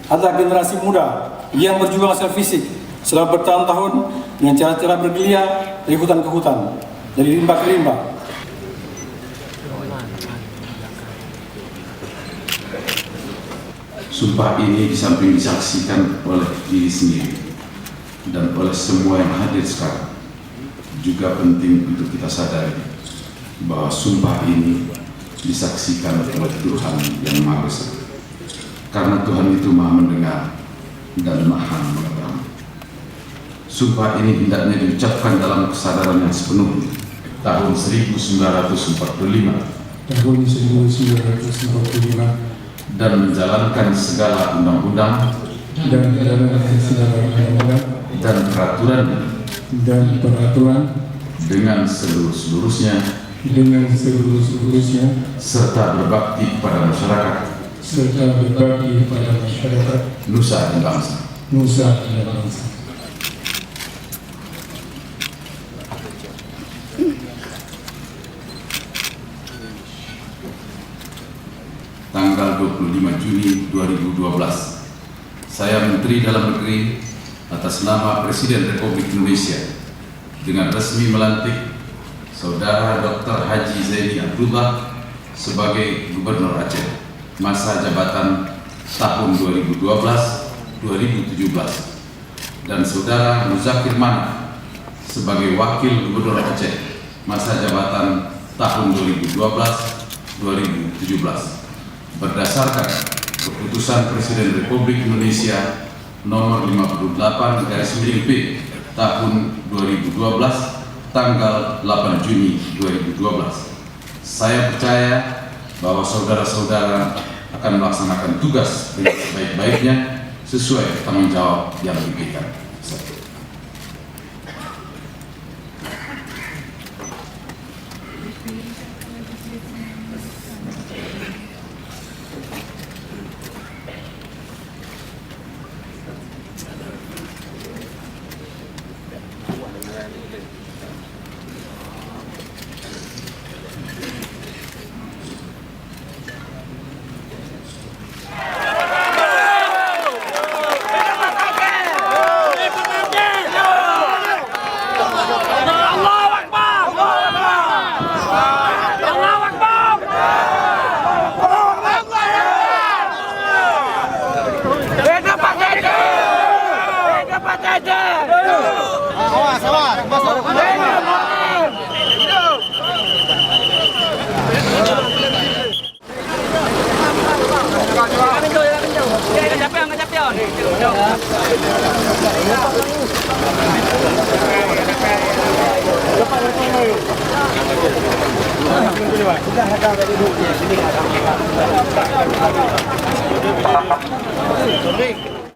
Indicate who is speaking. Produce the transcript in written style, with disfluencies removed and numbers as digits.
Speaker 1: adalah generasi muda yang berjuang secara fisik selama bertahun-tahun dengan cara-cara bergelia dari hutan ke hutan, dari rimba ke rimba.
Speaker 2: Sumpah ini di samping disaksikan oleh diri sendiri dan oleh semua yang hadir sekarang, juga penting untuk kita sadari bahwa sumpah ini disaksikan oleh Tuhan yang Maha Besar. Karena Tuhan itu Maha mendengar dan Maha mengetahui. Sumpah ini hendaknya diucapkan dalam kesadaran yang sepenuhnya. Tahun 1945 dan menjalankan segala undang-undang dan peraturan dengan seluruh-seluruhnya serta berbakti kepada masyarakat Nusa dan bangsa. Tanggal 25 Juni 2012, saya Menteri Dalam Negeri atas nama Presiden Republik Indonesia dengan resmi melantik Saudara Dr. Haji Zaini Abdullah sebagai Gubernur Aceh masa jabatan tahun 2012-2017 dan Saudara Muzakir Manaf sebagai Wakil Gubernur Aceh masa jabatan tahun 2012-2017 berdasarkan keputusan Presiden Republik Indonesia nomor 58/P tahun 2012 tanggal 8 Juni 2012. Saya percaya bahwa saudara-saudara akan melaksanakan tugas dengan sebaik-baiknya sesuai tanggung jawab yang diberikan.
Speaker 3: Sudah ada dari dulu.